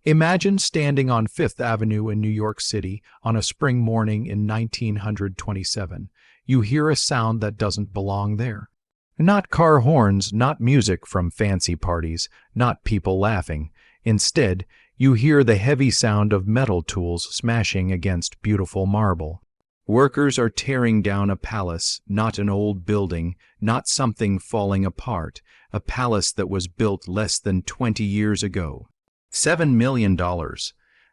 Imagine standing on Fifth Avenue in New York City on a spring morning in 1927. You hear a sound that doesn't belong there. Not car horns, not music from fancy parties, not people laughing. Instead, you hear the heavy sound of metal tools smashing against beautiful marble. Workers are tearing down a palace, not an old building, not something falling apart, a palace that was built less than 20 years ago. $7 million.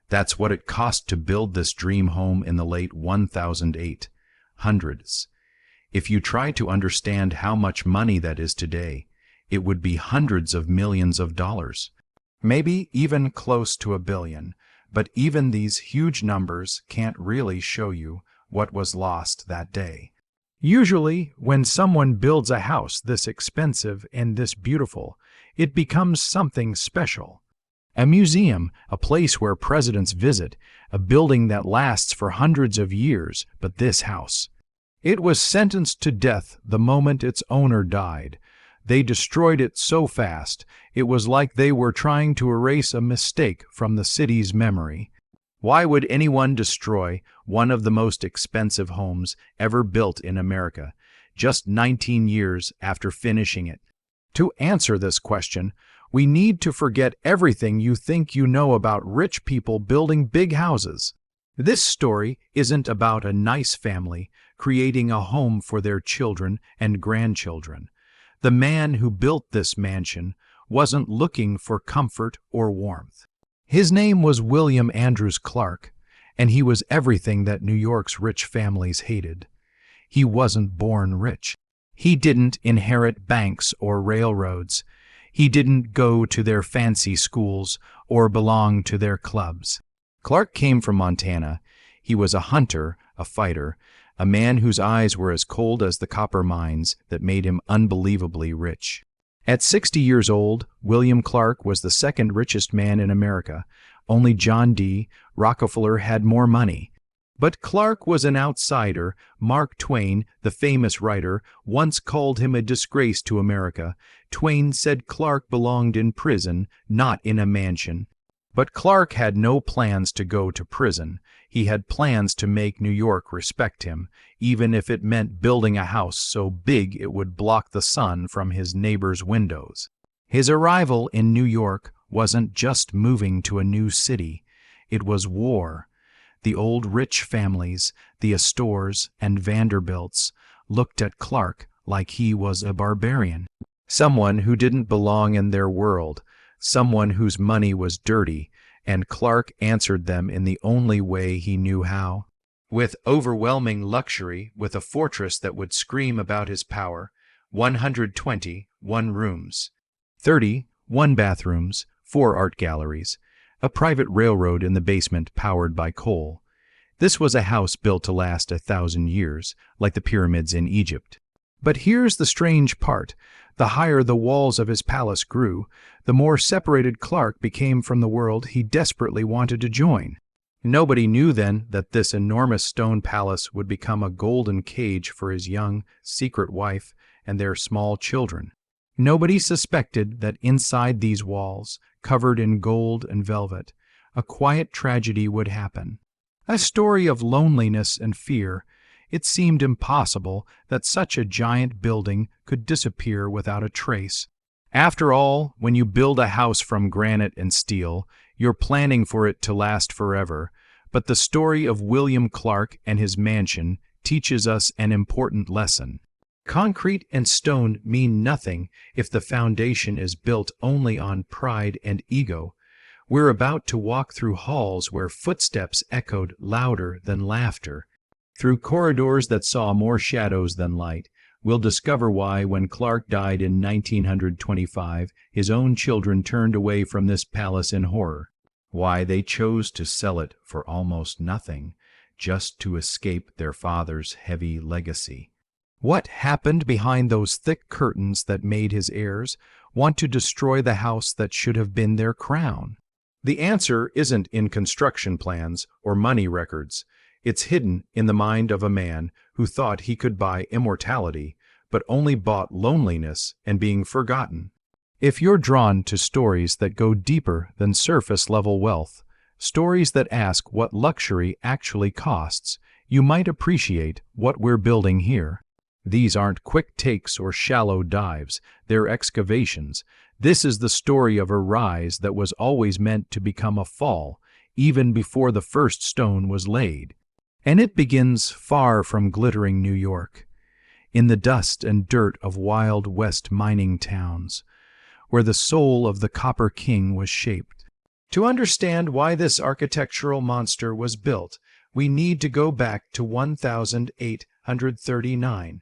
That's what it cost to build this dream home in the late 1800s. If you try to understand how much money that is today, it would be hundreds of millions of dollars. Maybe even close to $1 billion, but even these huge numbers can't really show you what was lost that day. Usually, when someone builds a house this expensive and this beautiful, it becomes something special. A museum, a place where presidents visit, a building that lasts for hundreds of years, but this house. It was sentenced to death the moment its owner died. They destroyed it so fast, it was like they were trying to erase a mistake from the city's memory. Why would anyone destroy one of the most expensive homes ever built in America, just 19 years after finishing it? To answer this question, we need to forget everything you think you know about rich people building big houses. This story isn't about a nice family creating a home for their children and grandchildren. The man who built this mansion wasn't looking for comfort or warmth. His name was William Andrews Clark, and he was everything that New York's rich families hated. He wasn't born rich. He didn't inherit banks or railroads. He didn't go to their fancy schools or belong to their clubs. Clark came from Montana. He was a hunter, a fighter, a man whose eyes were as cold as the copper mines that made him unbelievably rich. At 60 years old, William Clark was the second richest man in America. Only John D. Rockefeller had more money. But Clark was an outsider. Mark Twain, the famous writer, once called him a disgrace to America. Twain said Clark belonged in prison, not in a mansion. But Clark had no plans to go to prison. He had plans to make New York respect him, even if it meant building a house so big it would block the sun from his neighbors' windows. His arrival in New York wasn't just moving to a new city. It was war. The old rich families, the Astors and Vanderbilts, looked at Clark like he was a barbarian, someone who didn't belong in their world, someone whose money was dirty, and Clark answered them in the only way he knew how. With overwhelming luxury, with a fortress that would scream about his power, 120 one-rooms, 30 one-bathrooms, 4 art galleries, a private railroad in the basement powered by coal. This was a house built to last 1,000 years, like the pyramids in Egypt. But here's the strange part. The higher the walls of his palace grew, the more separated Clark became from the world he desperately wanted to join. Nobody knew then that this enormous stone palace would become a golden cage for his young, secret wife and their small children. Nobody suspected that inside these walls, covered in gold and velvet, a quiet tragedy would happen. A story of loneliness and fear. It seemed impossible that such a giant building could disappear without a trace. After all, when you build a house from granite and steel, you're planning for it to last forever. But the story of William Clark and his mansion teaches us an important lesson. Concrete and stone mean nothing if the foundation is built only on pride and ego. We're about to walk through halls where footsteps echoed louder than laughter. Through corridors that saw more shadows than light, we'll discover why, when Clark died in 1925, his own children turned away from this palace in horror. Why they chose to sell it for almost nothing, just to escape their father's heavy legacy. What happened behind those thick curtains that made his heirs want to destroy the house that should have been their crown? The answer isn't in construction plans or money records. It's hidden in the mind of a man who thought he could buy immortality, but only bought loneliness and being forgotten. If you're drawn to stories that go deeper than surface-level wealth, stories that ask what luxury actually costs, you might appreciate what we're building here. These aren't quick takes or shallow dives, they're excavations. This is the story of a rise that was always meant to become a fall, even before the first stone was laid. And it begins far from glittering New York, in the dust and dirt of Wild West mining towns, where the soul of the Copper King was shaped. To understand why this architectural monster was built, we need to go back to 1839.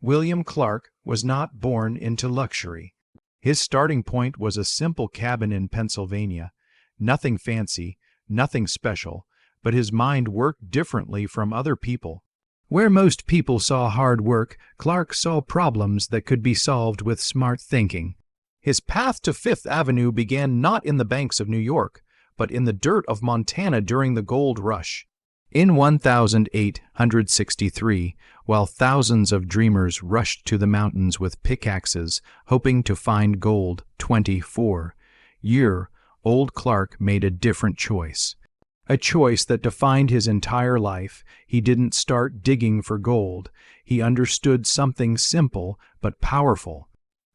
William Clark was not born into luxury. His starting point was a simple cabin in Pennsylvania. Nothing fancy, nothing special, but his mind worked differently from other people. Where most people saw hard work, Clark saw problems that could be solved with smart thinking. His path to Fifth Avenue began not in the banks of New York, but in the dirt of Montana during the gold rush. In 1863, while thousands of dreamers rushed to the mountains with pickaxes, hoping to find gold, 24-year-old Clark made a different choice. A choice that defined his entire life. He didn't start digging for gold. He understood something simple but powerful.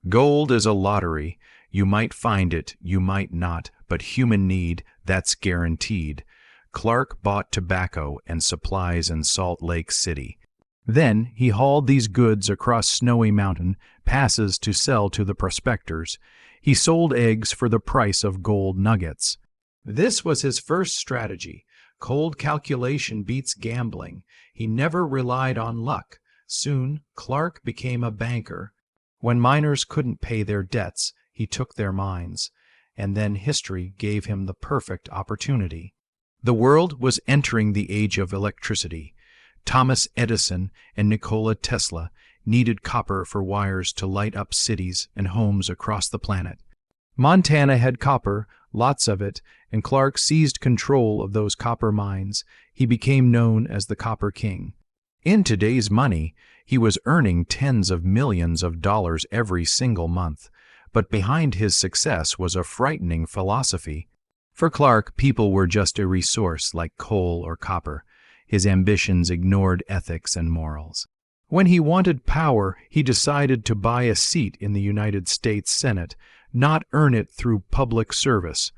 Gold is a lottery. You might find it, you might not, but human need, that's guaranteed. Clark bought tobacco and supplies in Salt Lake City. Then he hauled these goods across Snowy Mountain passes to sell to the prospectors. He sold eggs for the price of gold nuggets. This was his first strategy. Cold calculation beats gambling. He never relied on luck. Soon, Clark became a banker. When miners couldn't pay their debts, he took their mines. And then history gave him the perfect opportunity. The world was entering the age of electricity. Thomas Edison and Nikola Tesla needed copper for wires to light up cities and homes across the planet. Montana had copper, lots of it, and Clark seized control of those copper mines. He became known as the Copper King. In today's money, he was earning tens of millions of dollars every single month. But behind his success was a frightening philosophy. For Clark, people were just a resource like coal or copper. His ambitions ignored ethics and morals. When he wanted power, he decided to buy a seat in the United States Senate, not earn it through public service.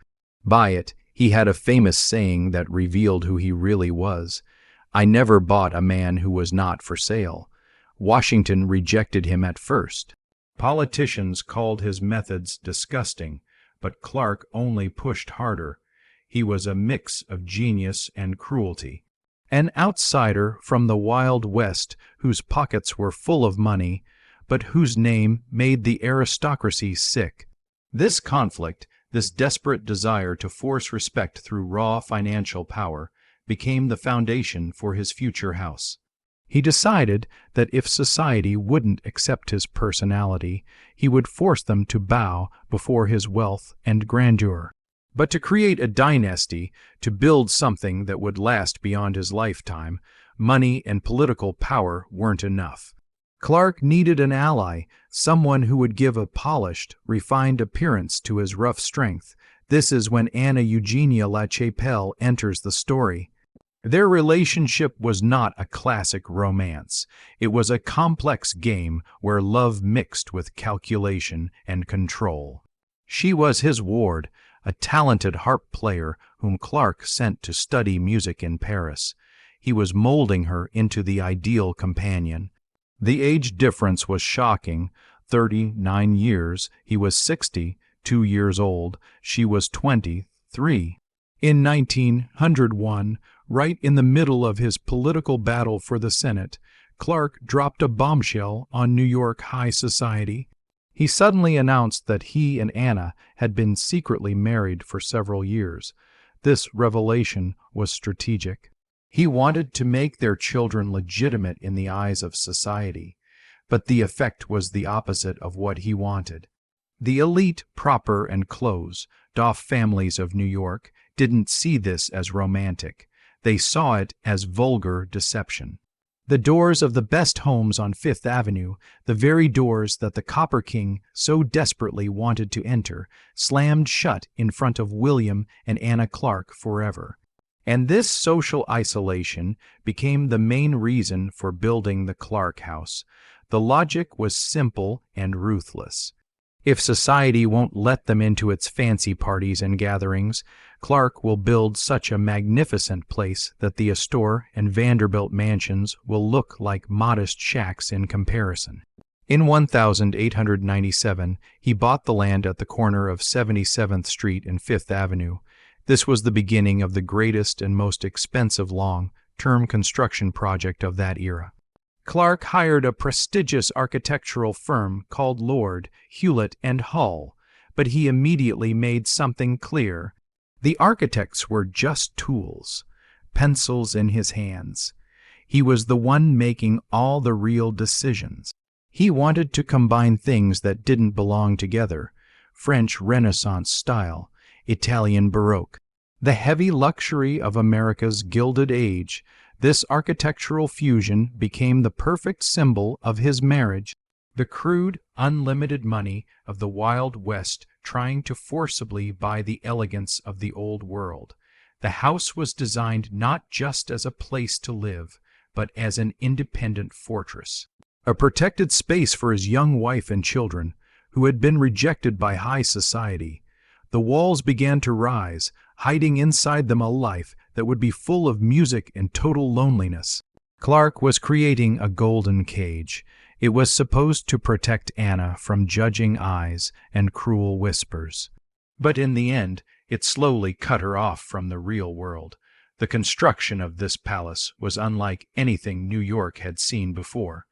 By it, he had a famous saying that revealed who he really was. "I never bought a man who was not for sale." Washington rejected him at first. Politicians called his methods disgusting, but Clark only pushed harder. He was a mix of genius and cruelty. An outsider from the Wild West whose pockets were full of money, but whose name made the aristocracy sick. This conflict, this desperate desire to force respect through raw financial power, became the foundation for his future house. He decided that if society wouldn't accept his personality, he would force them to bow before his wealth and grandeur. But to create a dynasty, to build something that would last beyond his lifetime, money and political power weren't enough. Clark needed an ally, someone who would give a polished, refined appearance to his rough strength. This is when Anna Eugenia LaChapelle enters the story. Their relationship was not a classic romance. It was a complex game where love mixed with calculation and control. She was his ward, a talented harp player whom Clark sent to study music in Paris. He was molding her into the ideal companion. The age difference was shocking, 39 years. He was 62 years old. She was 23. In 1901, right in the middle of his political battle for the Senate, Clark dropped a bombshell on New York high society. He suddenly announced that he and Anna had been secretly married for several years. This revelation was strategic. He wanted to make their children legitimate in the eyes of society, but the effect was the opposite of what he wanted. The elite, proper, and close-off families of New York didn't see this as romantic. They saw it as vulgar deception. The doors of the best homes on Fifth Avenue, the very doors that the Copper King so desperately wanted to enter, slammed shut in front of William and Anna Clark forever. And this social isolation became the main reason for building the Clark House. The logic was simple and ruthless. If society won't let them into its fancy parties and gatherings, Clark will build such a magnificent place that the Astor and Vanderbilt mansions will look like modest shacks in comparison. In 1897, he bought the land at the corner of 77th Street and Fifth Avenue. This was the beginning of the greatest and most expensive long-term construction project of that era. Clark hired a prestigious architectural firm called Lord, Hewlett and Hull, but he immediately made something clear. The architects were just tools, pencils in his hands. He was the one making all the real decisions. He wanted to combine things that didn't belong together: French Renaissance style, Italian Baroque, the heavy luxury of America's Gilded Age. This architectural fusion became the perfect symbol of his marriage, the crude, unlimited money of the Wild West trying to forcibly buy the elegance of the Old World. The house was designed not just as a place to live, but as an independent fortress, a protected space for his young wife and children, who had been rejected by high society. The walls began to rise, hiding inside them a life that would be full of music and total loneliness. Clark was creating a golden cage. It was supposed to protect Anna from judging eyes and cruel whispers. But in the end, it slowly cut her off from the real world. The construction of this palace was unlike anything New York had seen before.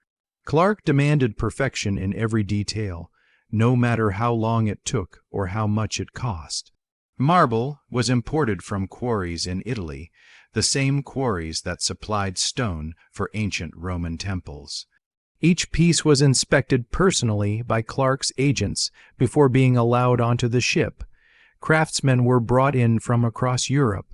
Clark demanded perfection in every detail, no matter how long it took or how much it cost. Marble was imported from quarries in Italy, the same quarries that supplied stone for ancient Roman temples. Each piece was inspected personally by Clark's agents before being allowed onto the ship. Craftsmen were brought in from across Europe: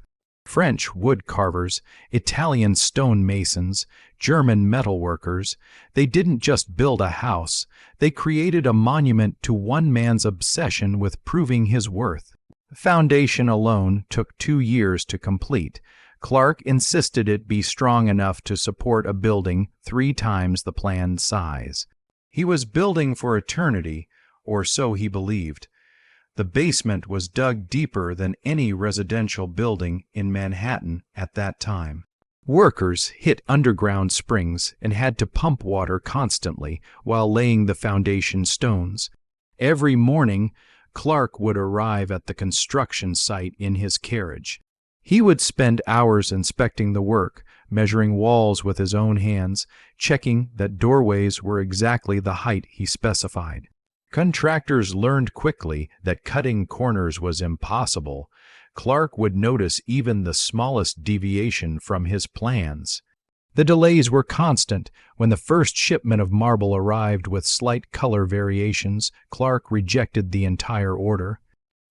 French wood carvers, Italian stone masons, German metal workers. They didn't just build a house, they created a monument to one man's obsession with proving his worth. The foundation alone took 2 years to complete. Clark insisted it be strong enough to support a building 3 times the planned size. He was building for eternity, or so he believed. The basement was dug deeper than any residential building in Manhattan at that time. Workers hit underground springs and had to pump water constantly while laying the foundation stones. Every morning, Clark would arrive at the construction site in his carriage. He would spend hours inspecting the work, measuring walls with his own hands, checking that doorways were exactly the height he specified. Contractors learned quickly that cutting corners was impossible. Clark would notice even the smallest deviation from his plans. The delays were constant. When the first shipment of marble arrived with slight color variations, Clark rejected the entire order.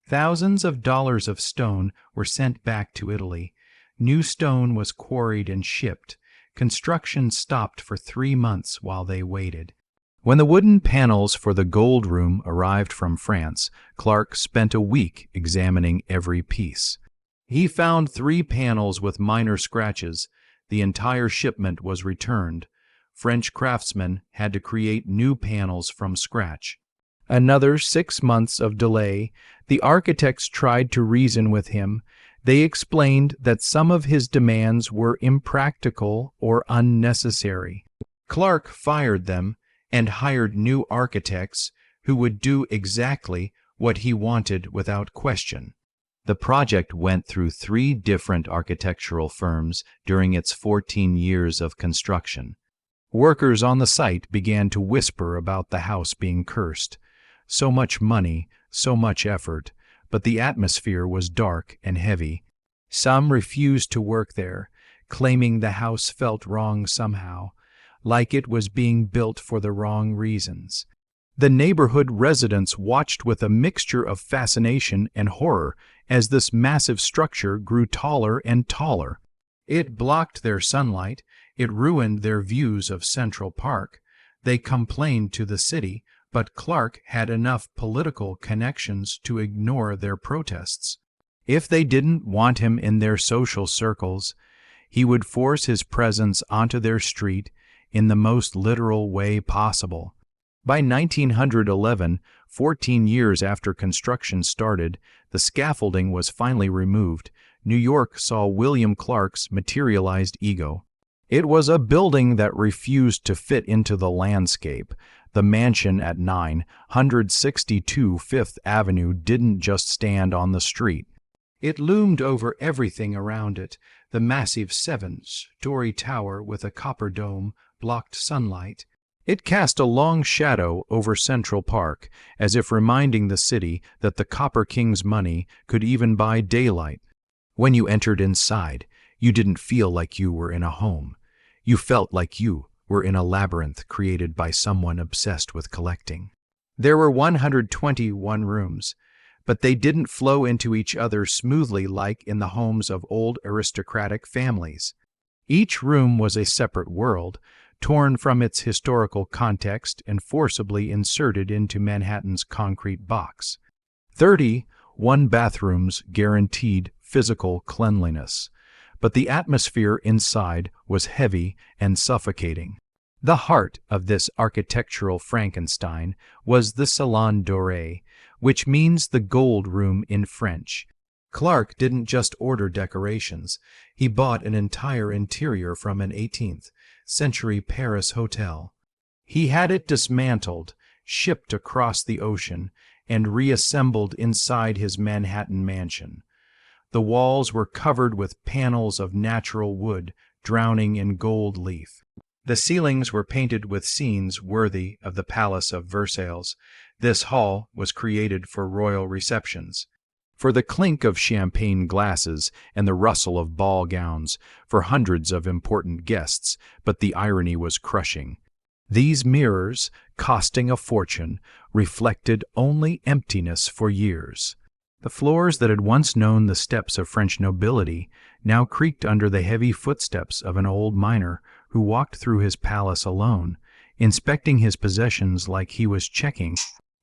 Thousands of dollars of stone were sent back to Italy. New stone was quarried and shipped. Construction stopped for 3 months while they waited. When the wooden panels for the gold room arrived from France, Clark spent a week examining every piece. He found 3 panels with minor scratches. The entire shipment was returned. French craftsmen had to create new panels from scratch. Another 6 months of delay. The architects tried to reason with him. They explained that some of his demands were impractical or unnecessary. Clark fired them and hired new architects who would do exactly what he wanted without question. The project went through 3 different architectural firms during its 14 years of construction. Workers on the site began to whisper about the house being cursed. So much money, so much effort, but the atmosphere was dark and heavy. Some refused to work there, claiming the house felt wrong somehow, like it was being built for the wrong reasons. The neighborhood residents watched with a mixture of fascination and horror as this massive structure grew taller and taller. It blocked their sunlight, It ruined their views of Central Park. They complained to the city, but Clark had enough political connections to ignore their protests. If they didn't want him in their social circles, he would force his presence onto their street in the most literal way possible. By 1911, 14 years after construction started, the scaffolding was finally removed. New York saw William Clark's materialized ego. It was a building that refused to fit into the landscape. The mansion at 962 Fifth Avenue didn't just stand on the street. It loomed over everything around it. The massive 7-story tower with a copper dome blocked sunlight. It cast a long shadow over Central Park, as if reminding the city that the Copper King's money could even buy daylight. When you entered inside, you didn't feel like you were in a home. You felt like you were in a labyrinth created by someone obsessed with collecting. There were 121 rooms, but they didn't flow into each other smoothly like in the homes of old aristocratic families. Each room was a separate world, torn from its historical context and forcibly inserted into Manhattan's concrete box. 30 one-bathrooms guaranteed physical cleanliness, but the atmosphere inside was heavy and suffocating. The heart of this architectural Frankenstein was the Salon Doré, which means the gold room in French. Clark didn't just order decorations. He bought an entire interior from an 18th-century Paris hotel. He had it dismantled, shipped across the ocean, and reassembled inside his Manhattan mansion. The walls were covered with panels of natural wood drowning in gold leaf. The ceilings were painted with scenes worthy of the Palace of Versailles. This hall was created for royal receptions, for the clink of champagne glasses and the rustle of ball gowns, for hundreds of important guests, but the irony was crushing. These mirrors, costing a fortune, reflected only emptiness for years. The floors that had once known the steps of French nobility now creaked under the heavy footsteps of an old miner who walked through his palace alone, inspecting his possessions like he was checking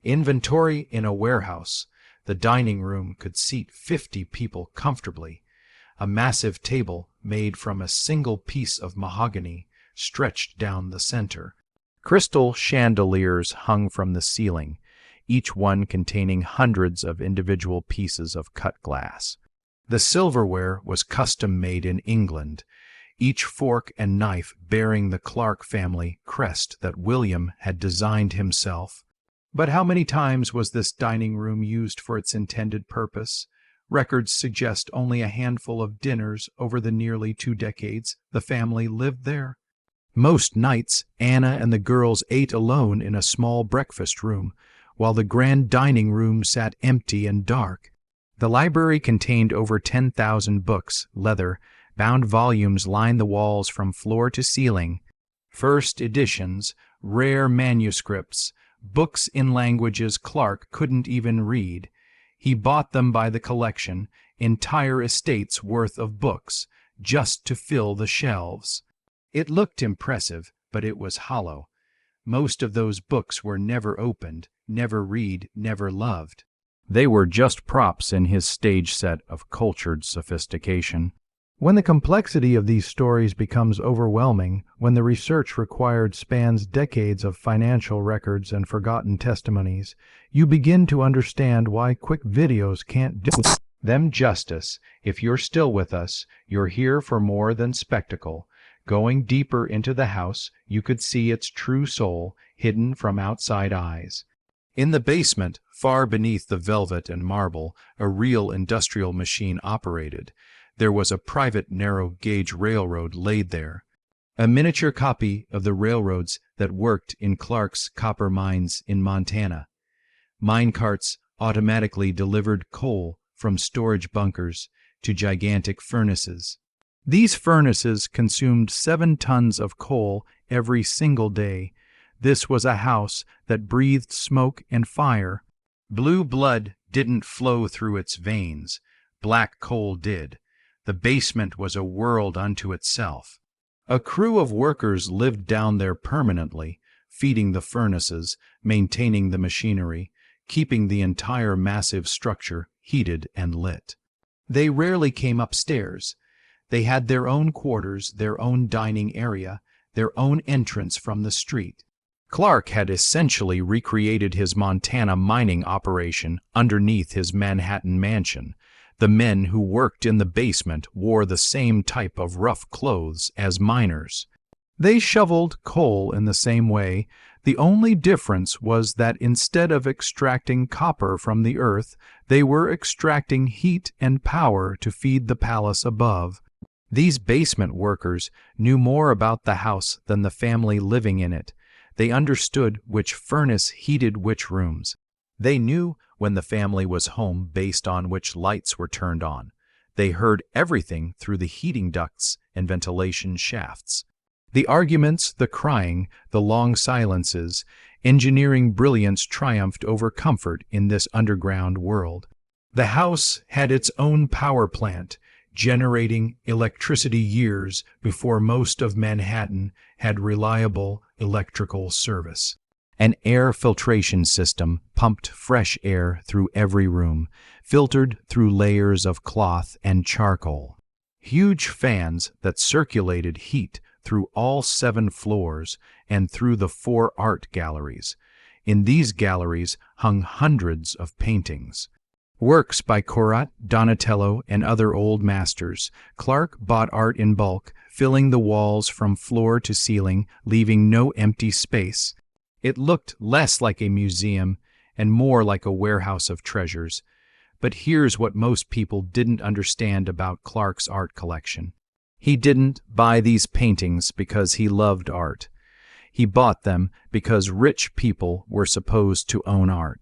inventory in a warehouse. The dining room could seat 50 people comfortably. A massive table made from a single piece of mahogany stretched down the center. Crystal chandeliers hung from the ceiling, each one containing hundreds of individual pieces of cut glass. The silverware was custom-made in England, each fork and knife bearing the Clark family crest that William had designed himself. But how many times was this dining room used for its intended purpose? Records suggest only a handful of dinners over the nearly 2 decades the family lived there. Most nights, Anna and the girls ate alone in a small breakfast room, while the grand dining room sat empty and dark. The library contained over 10,000 books, leather-bound volumes lined the walls from floor to ceiling. First editions, rare manuscripts, books in languages Clark couldn't even read. He bought them by the collection, entire estates worth of books, just to fill the shelves. It looked impressive, but it was hollow. Most of those books were never opened, never read, never loved. They were just props in his stage set of cultured sophistication. When the complexity of these stories becomes overwhelming, when the research required spans decades of financial records and forgotten testimonies, you begin to understand why quick videos can't do them justice. If you're still with us, you're here for more than spectacle. Going deeper into the house, you could see its true soul, hidden from outside eyes. In the basement, far beneath the velvet and marble, a real industrial machine operated. There was a private narrow-gauge railroad laid there, a miniature copy of the railroads that worked in Clark's copper mines in Montana. Mine carts automatically delivered coal from storage bunkers to gigantic furnaces. These furnaces consumed 7 tons of coal every single day. This was a house that breathed smoke and fire. Blue blood didn't flow through its veins. Black coal did. The basement was a world unto itself. A crew of workers lived down there permanently, feeding the furnaces, maintaining the machinery, keeping the entire massive structure heated and lit. They rarely came upstairs. They had their own quarters, their own dining area, their own entrance from the street. Clark had essentially recreated his Montana mining operation underneath his Manhattan mansion. The men who worked in the basement wore the same type of rough clothes as miners. They shoveled coal in the same way. The only difference was that instead of extracting copper from the earth, they were extracting heat and power to feed the palace above. These basement workers knew more about the house than the family living in it. They understood which furnace heated which rooms. They knew when the family was home based on which lights were turned on. They heard everything through the heating ducts and ventilation shafts. The arguments, the crying, the long silences, engineering brilliance triumphed over comfort in this underground world. The house had its own power plant, generating electricity years before most of Manhattan had reliable electrical service. An air filtration system pumped fresh air through every room, filtered through layers of cloth and charcoal. Huge fans that circulated heat through all 7 floors and through the 4 art galleries. In these galleries hung hundreds of paintings. Works by Corot, Donatello, and other old masters. Clark bought art in bulk, filling the walls from floor to ceiling, leaving no empty space. It looked less like a museum and more like a warehouse of treasures. But here's what most people didn't understand about Clark's art collection. He didn't buy these paintings because he loved art. He bought them because rich people were supposed to own art.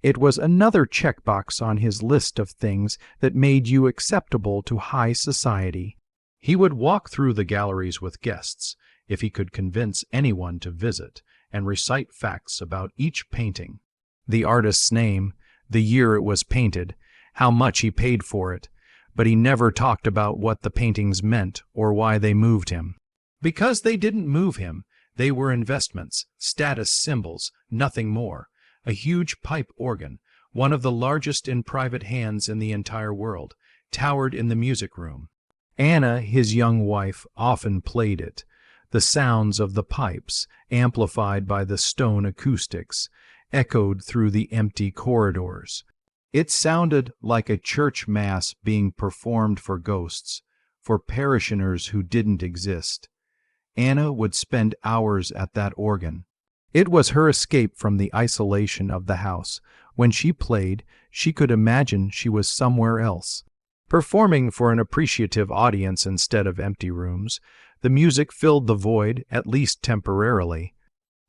It was another checkbox on his list of things that made you acceptable to high society. He would walk through the galleries with guests, if he could convince anyone to visit, and recite facts about each painting. The artist's name, the year it was painted, how much he paid for it, but he never talked about what the paintings meant or why they moved him. Because they didn't move him, they were investments, status symbols, nothing more. A huge pipe organ, one of the largest in private hands in the entire world, towered in the music room. Anna, his young wife, often played it. The sounds of the pipes, amplified by the stone acoustics, echoed through the empty corridors. It sounded like a church mass being performed for ghosts, for parishioners who didn't exist. Anna would spend hours at that organ. It was her escape from the isolation of the house. When she played, she could imagine she was somewhere else, performing for an appreciative audience instead of empty rooms. The music filled the void, at least temporarily.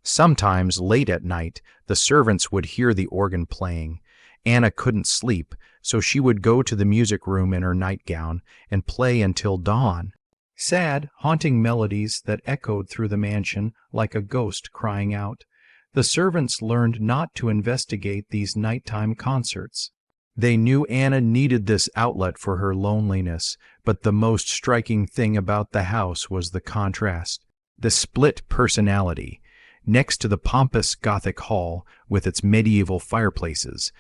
Sometimes, late at night, the servants would hear the organ playing. Anna couldn't sleep, so she would go to the music room in her nightgown and play until dawn. Sad, haunting melodies that echoed through the mansion like a ghost crying out. The servants learned not to investigate these nighttime concerts. They knew Anna needed this outlet for her loneliness, but the most striking thing about the house was the contrast, the split personality. Next to the pompous Gothic hall with its medieval fireplaces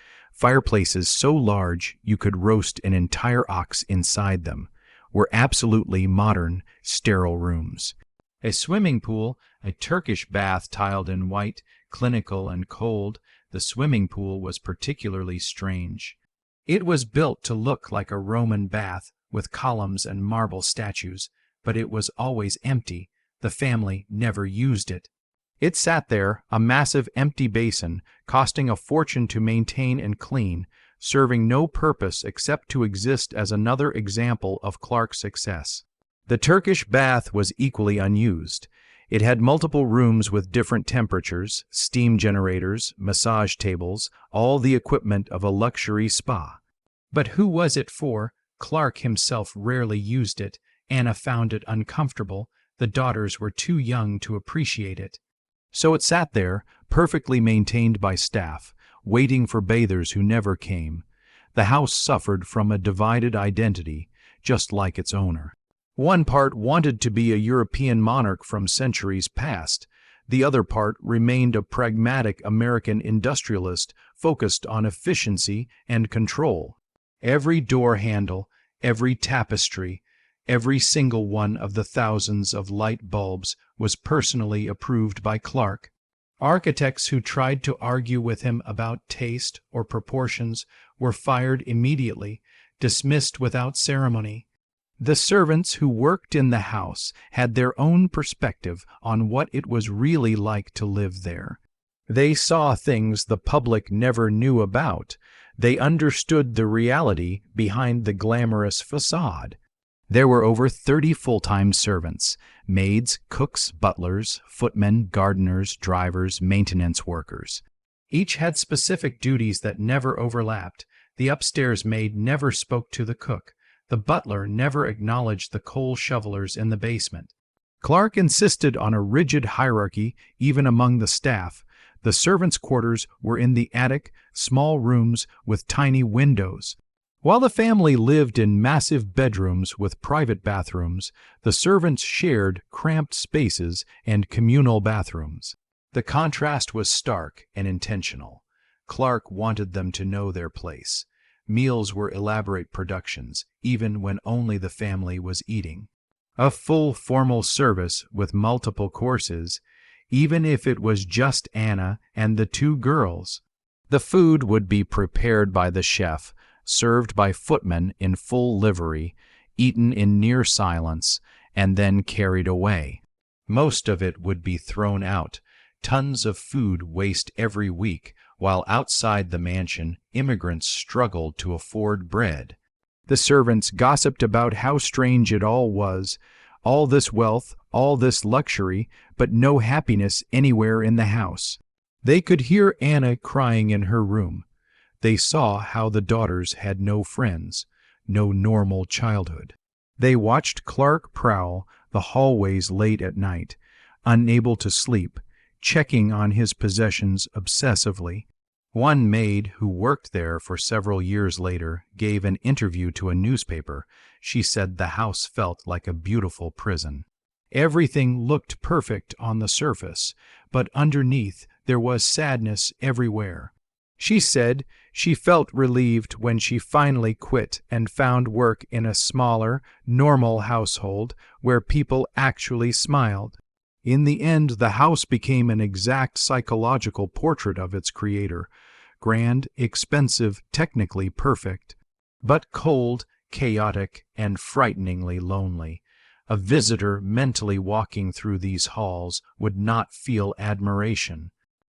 so large you could roast an entire ox inside them, were absolutely modern, sterile rooms. A swimming pool, a Turkish bath tiled in white, clinical and cold. The swimming pool was particularly strange. It was built to look like a Roman bath with columns and marble statues, but it was always empty. The family never used it. It sat there, a massive empty basin, costing a fortune to maintain and clean, serving no purpose except to exist as another example of Clark's success. The Turkish bath was equally unused. It had multiple rooms with different temperatures, steam generators, massage tables, all the equipment of a luxury spa. But who was it for? Clark himself rarely used it. Anna found it uncomfortable. The daughters were too young to appreciate it. So it sat there, perfectly maintained by staff, waiting for bathers who never came. The house suffered from a divided identity, just like its owner. One part wanted to be a European monarch from centuries past. The other part remained a pragmatic American industrialist focused on efficiency and control. Every door handle, every tapestry, every single one of the thousands of light bulbs was personally approved by Clark. Architects who tried to argue with him about taste or proportions were fired immediately, dismissed without ceremony. The servants who worked in the house had their own perspective on what it was really like to live there. They saw things the public never knew about. They understood the reality behind the glamorous facade. There were over 30 full-time servants: maids, cooks, butlers, footmen, gardeners, drivers, maintenance workers. Each had specific duties that never overlapped. The upstairs maid never spoke to the cook. The butler never acknowledged the coal shovelers in the basement. Clark insisted on a rigid hierarchy even among the staff. The servants' quarters were in the attic, small rooms with tiny windows. While the family lived in massive bedrooms with private bathrooms, the servants shared cramped spaces and communal bathrooms. The contrast was stark and intentional. Clark wanted them to know their place. Meals were elaborate productions, even when only the family was eating. A full formal service with multiple courses, even if it was just Anna and the two girls. The food would be prepared by the chef, served by footmen in full livery, eaten in near silence, and then carried away. Most of it would be thrown out. Tons of food waste every week, while outside the mansion, immigrants struggled to afford bread. The servants gossiped about how strange it all was, all this wealth, all this luxury, but no happiness anywhere in the house. They could hear Anna crying in her room. They saw how the daughters had no friends, no normal childhood. They watched Clark prowl the hallways late at night, unable to sleep, checking on his possessions obsessively. One maid who worked there for several years later gave an interview to a newspaper. She said the house felt like a beautiful prison. Everything looked perfect on the surface, but underneath there was sadness everywhere. She said she felt relieved when she finally quit and found work in a smaller, normal household where people actually smiled. In the end, the house became an exact psychological portrait of its creator: grand, expensive, technically perfect, but cold, chaotic, and frighteningly lonely. A visitor mentally walking through these halls would not feel admiration.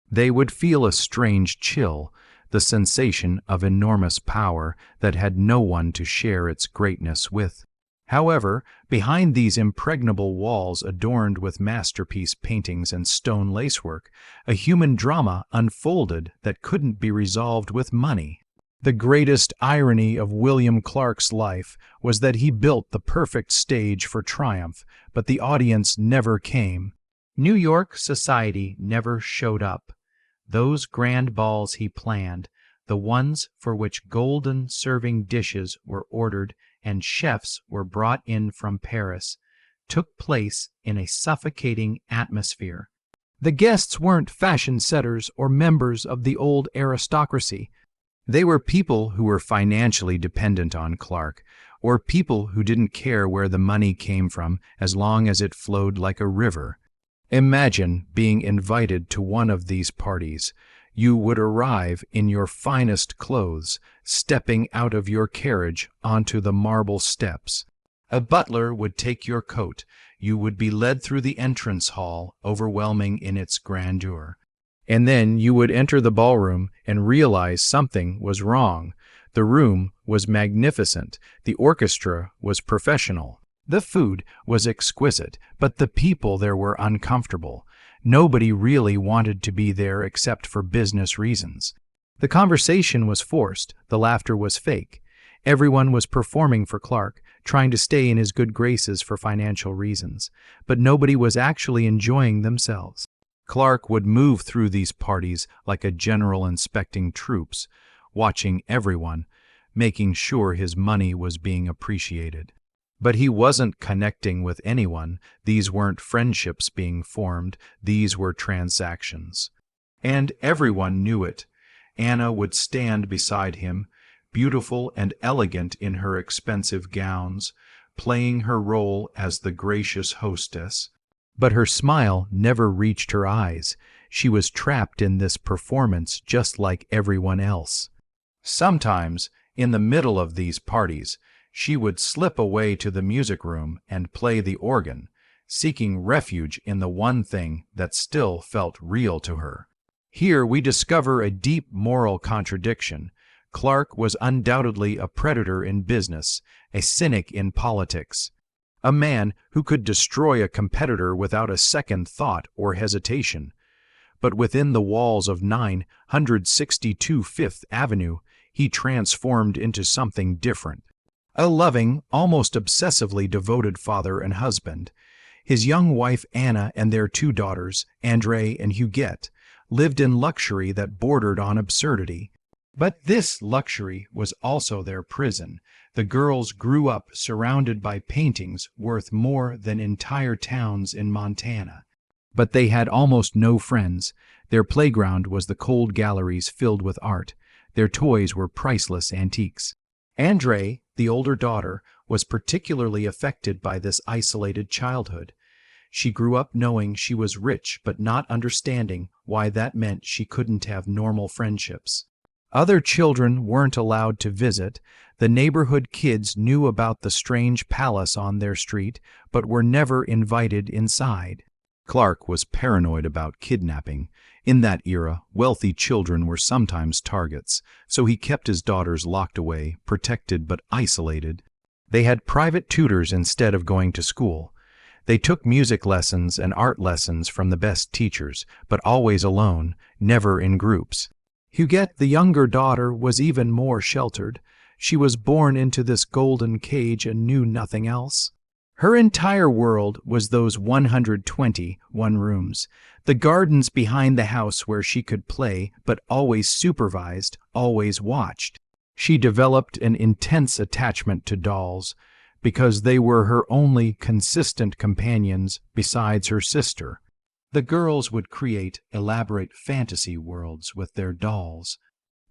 They would feel a strange chill, the sensation of enormous power that had no one to share its greatness with. However, behind these impregnable walls adorned with masterpiece paintings and stone lacework, a human drama unfolded that couldn't be resolved with money. The greatest irony of William Clark's life was that he built the perfect stage for triumph, but the audience never came. New York society never showed up. Those grand balls he planned, the ones for which golden serving dishes were ordered and chefs were brought in from Paris, took place in a suffocating atmosphere. The guests weren't fashion setters or members of the old aristocracy. They were people who were financially dependent on Clark, or people who didn't care where the money came from as long as it flowed like a river. Imagine being invited to one of these parties. You would arrive in your finest clothes, stepping out of your carriage onto the marble steps. A butler would take your coat. You would be led through the entrance hall, overwhelming in its grandeur. And then you would enter the ballroom and realize something was wrong. The room was magnificent. The orchestra was professional. The food was exquisite, but the people there were uncomfortable. Nobody really wanted to be there except for business reasons. The conversation was forced. The laughter was fake. Everyone was performing for Clark, trying to stay in his good graces for financial reasons, but nobody was actually enjoying themselves. Clark would move through these parties like a general inspecting troops, watching everyone, making sure his money was being appreciated. But he wasn't connecting with anyone. These weren't friendships being formed, these were transactions. And everyone knew it. Anna would stand beside him, beautiful and elegant in her expensive gowns, playing her role as the gracious hostess. But her smile never reached her eyes. She was trapped in this performance just like everyone else. Sometimes, in the middle of these parties, she would slip away to the music room and play the organ, seeking refuge in the one thing that still felt real to her. Here we discover a deep moral contradiction. Clark was undoubtedly a predator in business, a cynic in politics, a man who could destroy a competitor without a second thought or hesitation. But within the walls of 962 Fifth Avenue, he transformed into something different. A loving, almost obsessively devoted father and husband. His young wife Anna and their two daughters, Andre and Huguette, lived in luxury that bordered on absurdity. But this luxury was also their prison. The girls grew up surrounded by paintings worth more than entire towns in Montana. But they had almost no friends. Their playground was the cold galleries filled with art. Their toys were priceless antiques. Andre, the older daughter, was particularly affected by this isolated childhood. She grew up knowing she was rich but not understanding why that meant she couldn't have normal friendships. Other children weren't allowed to visit. The neighborhood kids knew about the strange palace on their street, but were never invited inside. Clark was paranoid about kidnapping. In that era, wealthy children were sometimes targets, so he kept his daughters locked away, protected but isolated. They had private tutors instead of going to school. They took music lessons and art lessons from the best teachers, but always alone, never in groups. Huguette, the younger daughter, was even more sheltered. She was born into this golden cage and knew nothing else. Her entire world was those 121 rooms, the gardens behind the house where she could play, but always supervised, always watched. She developed an intense attachment to dolls, because they were her only consistent companions besides her sister. The girls would create elaborate fantasy worlds with their dolls.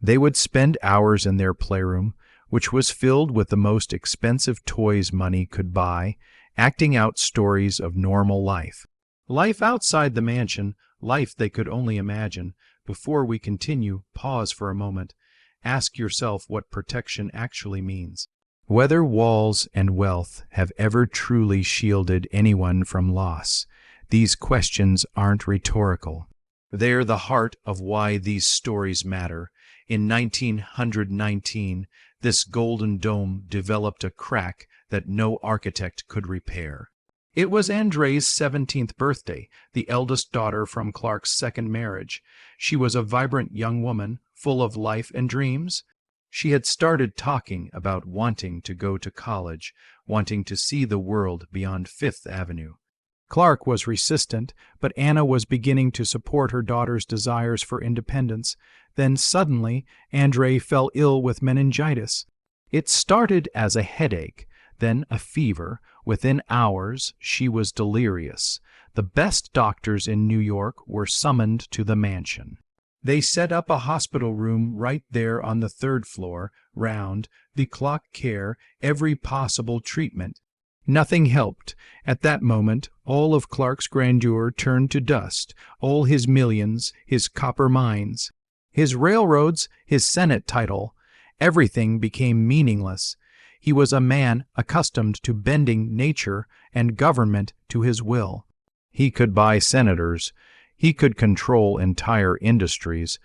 They would spend hours in their playroom, which was filled with the most expensive toys money could buy, acting out stories of normal life. Life outside the mansion, life they could only imagine. Before we continue, pause for a moment. Ask yourself what protection actually means. Whether walls and wealth have ever truly shielded anyone from loss. These questions aren't rhetorical. They're the heart of why these stories matter. In 1919, this golden dome developed a crack that no architect could repair. It was Andre's 17th birthday, the eldest daughter from Clark's second marriage. She was a vibrant young woman, full of life and dreams. She had started talking about wanting to go to college, wanting to see the world beyond Fifth Avenue. Clark was resistant, but Anna was beginning to support her daughter's desires for independence. Then suddenly, Andre fell ill with meningitis. It started as a headache, then a fever. Within hours, she was delirious. The best doctors in New York were summoned to the mansion. They set up a hospital room right there on the third floor, round the clock care, every possible treatment. Nothing helped. At that moment, all of Clark's grandeur turned to dust, all his millions, his copper mines, his railroads, his Senate title. Everything became meaningless. He was a man accustomed to bending nature and government to his will. He could buy senators. He could control entire industries,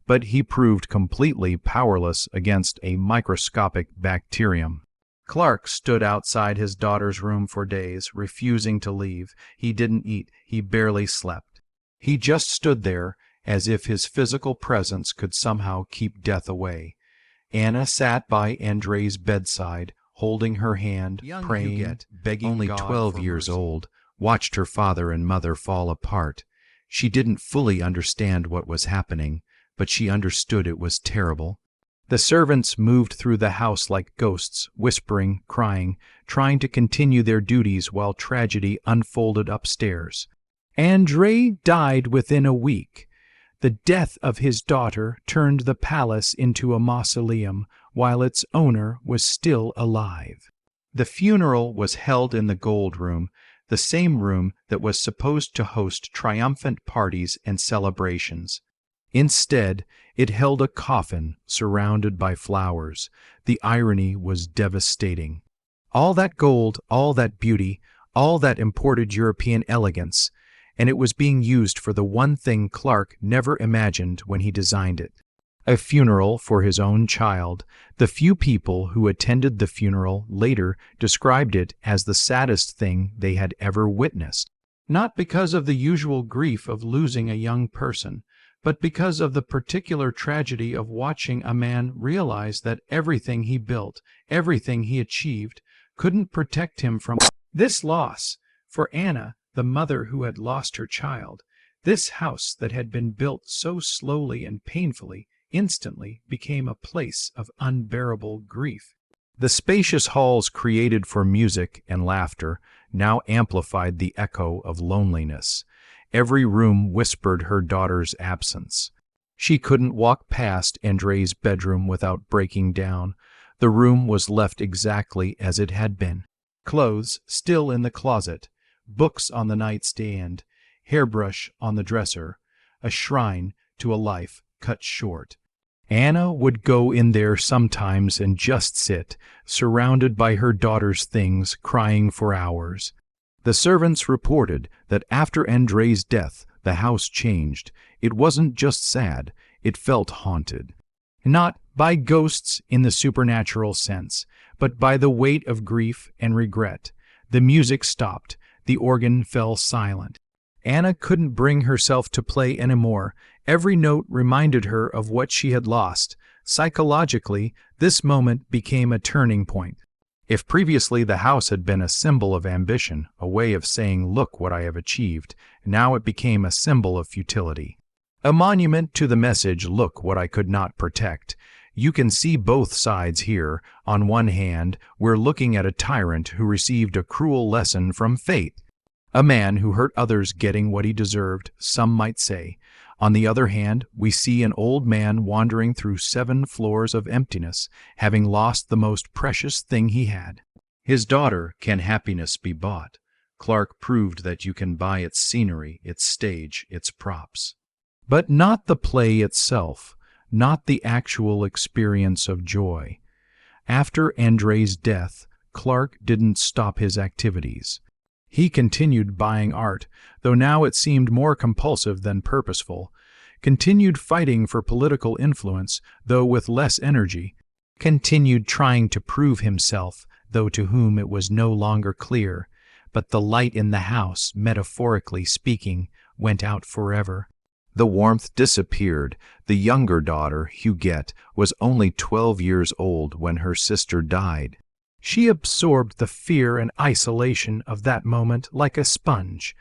but he proved completely powerless against a microscopic bacterium. Clark stood outside his daughter's room for days, refusing to leave. He didn't eat. He barely slept. He just stood there, as if his physical presence could somehow keep death away. Anna sat by Andre's bedside, holding her hand, praying, Huguette, begging only God 12 years old, watched her father and mother fall apart. She didn't fully understand what was happening, but she understood it was terrible. The servants moved through the house like ghosts, whispering, crying, trying to continue their duties while tragedy unfolded upstairs. Andrei died within a week. The death of his daughter turned the palace into a mausoleum while its owner was still alive. The funeral was held in the Gold Room, the same room that was supposed to host triumphant parties and celebrations. Instead, it held a coffin surrounded by flowers. The irony was devastating. All that gold, all that beauty, all that imported European elegance, and it was being used for the one thing Clark never imagined when he designed it. A funeral for his own child. The few people who attended the funeral later described it as the saddest thing they had ever witnessed. Not because of the usual grief of losing a young person, but because of the particular tragedy of watching a man realize that everything he built, everything he achieved, couldn't protect him from this loss. For Anna, the mother who had lost her child, this house that had been built so slowly and painfully instantly became a place of unbearable grief. The spacious halls created for music and laughter now amplified the echo of loneliness. Every room whispered her daughter's absence. She couldn't walk past Andrei's bedroom without breaking down. The room was left exactly as it had been. Clothes still in the closet, books on the nightstand, hairbrush on the dresser, a shrine to a life cut short. Anna would go in there sometimes and just sit, surrounded by her daughter's things, crying for hours. The servants reported that after Andrei's death, the house changed. It wasn't just sad, it felt haunted. Not by ghosts in the supernatural sense, but by the weight of grief and regret. The music stopped, the organ fell silent. Anna couldn't bring herself to play anymore. Every note reminded her of what she had lost. Psychologically, this moment became a turning point. If previously the house had been a symbol of ambition, a way of saying, "Look what I have achieved," now it became a symbol of futility. A monument to the message, "Look what I could not protect." You can see both sides here. On one hand, we're looking at a tyrant who received a cruel lesson from fate. A man who hurt others getting what he deserved, some might say. On the other hand, we see an old man wandering through 7 floors of emptiness, having lost the most precious thing he had. His daughter, can happiness be bought? Clark proved that you can buy its scenery, its stage, its props. But not the play itself, not the actual experience of joy. After Andrei's death, Clark didn't stop his activities. He continued buying art, though now it seemed more compulsive than purposeful, continued fighting for political influence, though with less energy, continued trying to prove himself, though to whom it was no longer clear, but the light in the house, metaphorically speaking, went out forever. The warmth disappeared. The younger daughter, Huguette, was only 12 years old when her sister died. She absorbed the fear and isolation of that moment like a sponge.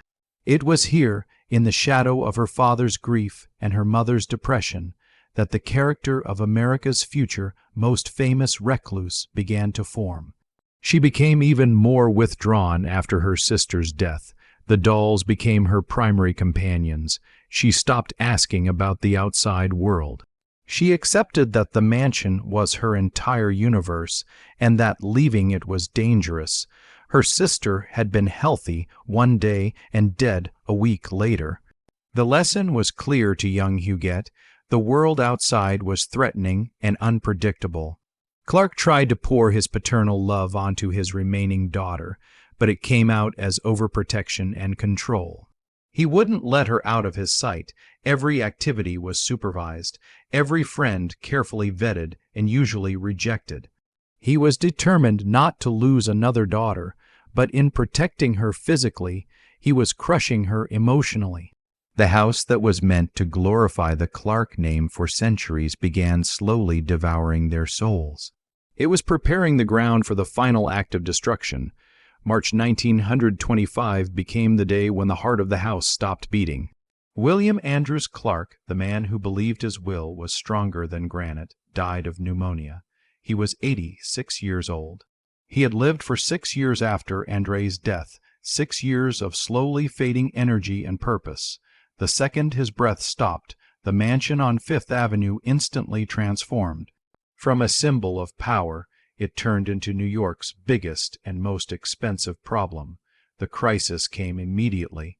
It was here, in the shadow of her father's grief and her mother's depression, that the character of America's future most famous recluse began to form. She became even more withdrawn after her sister's death. The dolls became her primary companions. She stopped asking about the outside world. She accepted that the mansion was her entire universe and that leaving it was dangerous. Her sister had been healthy one day and dead a week later. The lesson was clear to young Huguette. The world outside was threatening and unpredictable. Clark tried to pour his paternal love onto his remaining daughter, but it came out as overprotection and control. He wouldn't let her out of his sight. Every activity was supervised, every friend carefully vetted and usually rejected. He was determined not to lose another daughter, but in protecting her physically, he was crushing her emotionally. The house that was meant to glorify the Clark name for centuries began slowly devouring their souls. It was preparing the ground for the final act of destruction. March 1925 became the day when the heart of the house stopped beating. William Andrews Clark, the man who believed his will was stronger than granite, died of pneumonia. He was 86 years old. He had lived for 6 years after André's death, 6 years of slowly fading energy and purpose. The second his breath stopped, the mansion on Fifth Avenue instantly transformed. From a symbol of power, it turned into New York's biggest and most expensive problem. The crisis came immediately.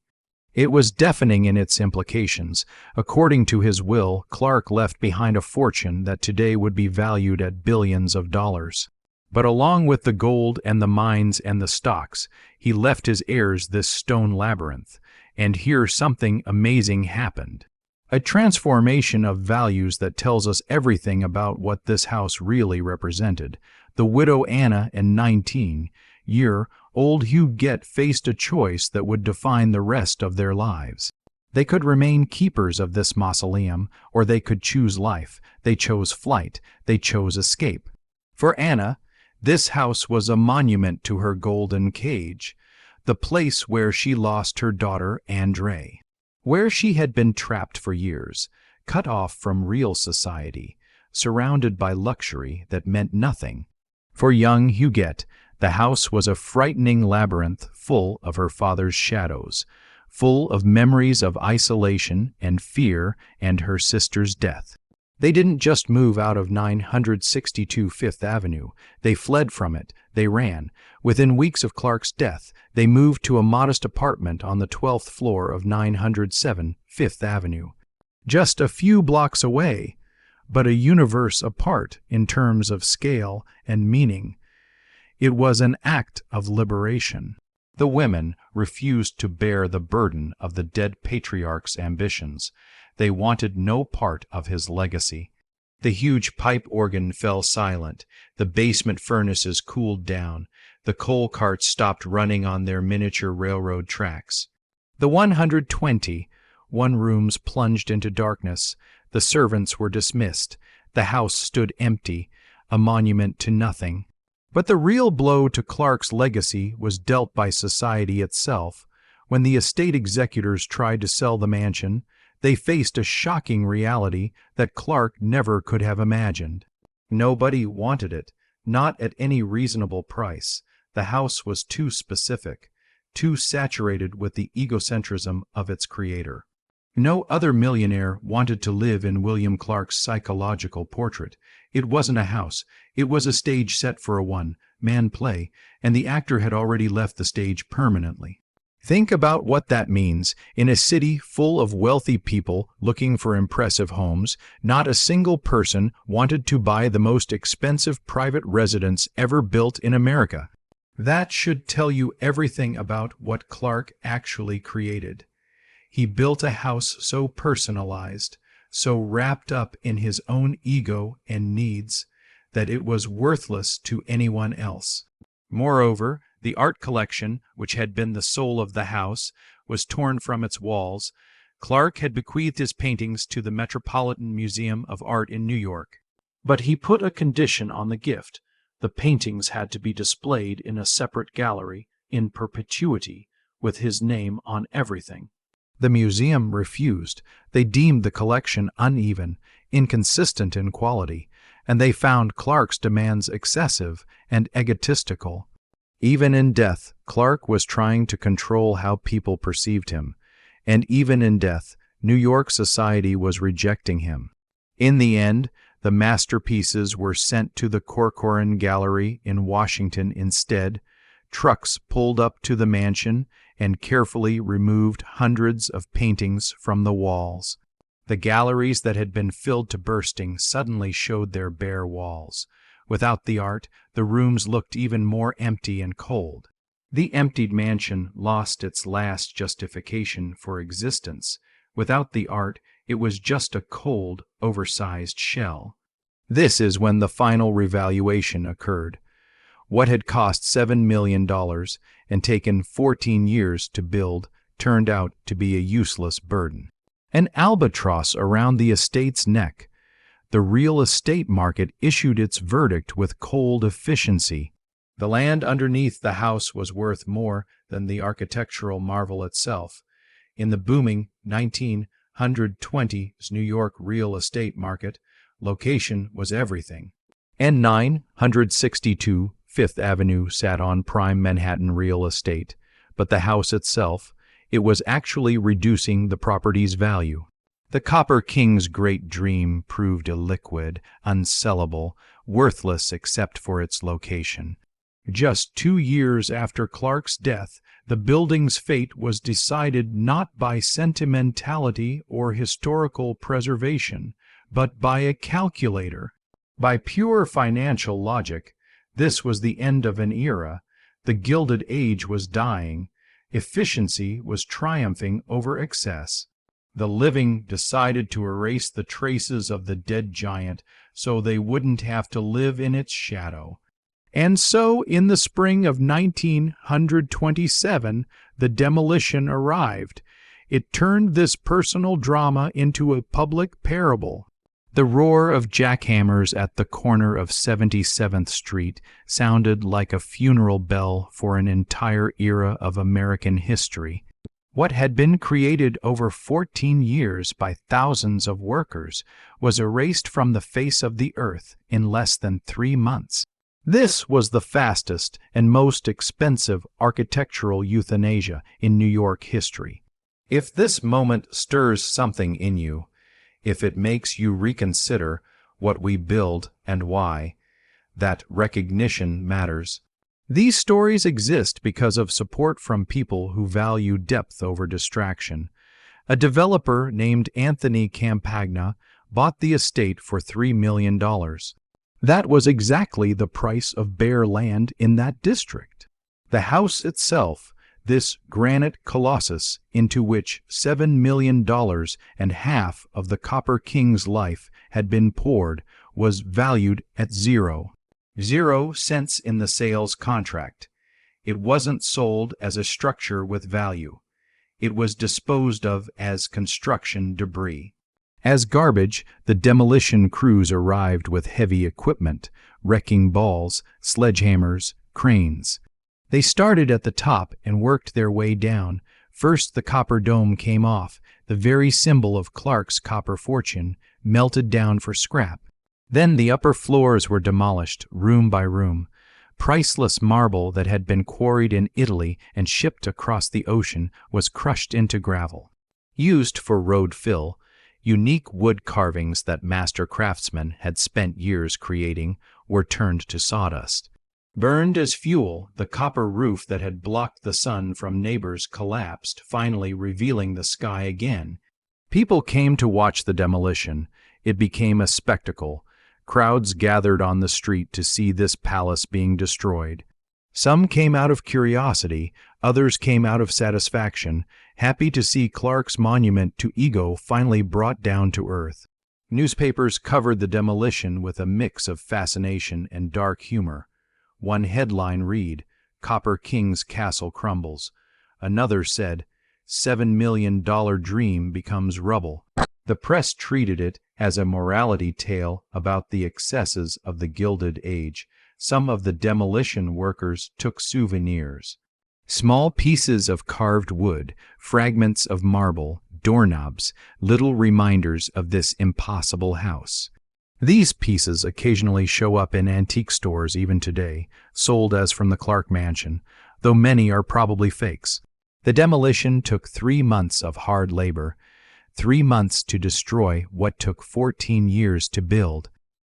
It was deafening in its implications. According to his will, Clark left behind a fortune that today would be valued at billions of dollars. But along with the gold and the mines and the stocks, he left his heirs this stone labyrinth. And here something amazing happened. A transformation of values that tells us everything about what this house really represented. The widow Anna and 19-year-old Huguette faced a choice that would define the rest of their lives. They could remain keepers of this mausoleum, or they could choose life. They chose flight. They chose escape. For Anna, this house was a monument to her golden cage, the place where she lost her daughter André, where she had been trapped for years, cut off from real society, surrounded by luxury that meant nothing. For young Huguette, the house was a frightening labyrinth full of her father's shadows, full of memories of isolation and fear and her sister's death. They didn't just move out of 962 Fifth Avenue. They fled from it. They ran. Within weeks of Clark's death, they moved to a modest apartment on the 12th floor of 907 Fifth Avenue. Just a few blocks away, but a universe apart in terms of scale and meaning. It was an act of liberation. The women refused to bear the burden of the dead patriarch's ambitions. They wanted no part of his legacy. The huge pipe organ fell silent. The basement furnaces cooled down. The coal carts stopped running on their miniature railroad tracks. The 120 one-rooms plunged into darkness. The servants were dismissed. The house stood empty, a monument to nothing. But the real blow to Clark's legacy was dealt by society itself. When the estate executors tried to sell the mansion, they faced a shocking reality that Clark never could have imagined. Nobody wanted it, not at any reasonable price. The house was too specific, too saturated with the egocentrism of its creator. No other millionaire wanted to live in William Clark's psychological portrait. It wasn't a house. It was a stage set for a one-man play, and the actor had already left the stage permanently. Think about what that means. In a city full of wealthy people looking for impressive homes, not a single person wanted to buy the most expensive private residence ever built in America. That should tell you everything about what Clark actually created. He built a house so personalized, so wrapped up in his own ego and needs, that it was worthless to anyone else. Moreover, the art collection, which had been the soul of the house, was torn from its walls. Clark had bequeathed his paintings to the Metropolitan Museum of Art in New York. But he put a condition on the gift. The paintings had to be displayed in a separate gallery, in perpetuity, with his name on everything. The museum refused. They deemed the collection uneven, inconsistent in quality, and they found Clark's demands excessive and egotistical. Even in death, Clark was trying to control how people perceived him, and even in death, New York society was rejecting him. In the end, the masterpieces were sent to the Corcoran Gallery in Washington instead. Trucks pulled up to the mansion and carefully removed hundreds of paintings from the walls. The galleries that had been filled to bursting suddenly showed their bare walls. Without the art, the rooms looked even more empty and cold. The emptied mansion lost its last justification for existence. Without the art, it was just a cold, oversized shell. This is when the final revaluation occurred. What had cost $7 million and taken 14 years to build turned out to be a useless burden. An albatross around the estate's neck. The real estate market issued its verdict with cold efficiency. The land underneath the house was worth more than the architectural marvel itself. In the booming 1920s New York real estate market, Location was everything. And 962 Fifth Avenue sat on prime Manhattan real estate, but the house itself, it was actually reducing the property's value. The Copper King's great dream proved illiquid, unsellable, worthless except for its location. Just 2 years after Clark's death, the building's fate was decided not by sentimentality or historical preservation, but by a calculator. By pure financial logic, this was the end of an era. The Gilded Age was dying. Efficiency was triumphing over excess. The living decided to erase the traces of the dead giant so they wouldn't have to live in its shadow. And so, in the spring of 1927, the demolition arrived. It turned this personal drama into a public parable. The roar of jackhammers at the corner of 77th Street sounded like a funeral bell for an entire era of American history. What had been created over 14 years by thousands of workers was erased from the face of the earth in less than 3 months. This was the fastest and most expensive architectural euthanasia in New York history. If this moment stirs something in you, if it makes you reconsider what we build and why, that recognition matters. These stories exist because of support from people who value depth over distraction. A developer named Anthony Campagna bought the estate for $3 million. That was exactly the price of bare land in that district. The house itself, this granite colossus into which $7 million and half of the Copper King's life had been poured, was valued at 0 cents in the sales contract. It wasn't sold as a structure with value. It was disposed of as construction debris. As garbage, the demolition crews arrived with heavy equipment, wrecking balls, sledgehammers, cranes. They started at the top and worked their way down. First the copper dome came off, the very symbol of Clark's copper fortune, melted down for scrap. Then the upper floors were demolished, room by room. Priceless marble that had been quarried in Italy and shipped across the ocean was crushed into gravel. Used for road fill, unique wood carvings that master craftsmen had spent years creating were turned to sawdust. Burned as fuel, the copper roof that had blocked the sun from neighbors collapsed, finally revealing the sky again. People came to watch the demolition. It became a spectacle. Crowds gathered on the street to see this palace being destroyed. Some came out of curiosity, others came out of satisfaction, happy to see Clark's monument to ego finally brought down to earth. Newspapers covered the demolition with a mix of fascination and dark humor. One headline read, "Copper King's Castle Crumbles." Another said, $7 million dream becomes rubble. The press treated it as a morality tale about the excesses of the Gilded Age. Some of the demolition workers took souvenirs. Small pieces of carved wood, fragments of marble, doorknobs, little reminders of this impossible house. These pieces occasionally show up in antique stores even today, sold as from the Clark Mansion, though many are probably fakes. The demolition took 3 months of hard labor, 3 months to destroy what took 14 years to build.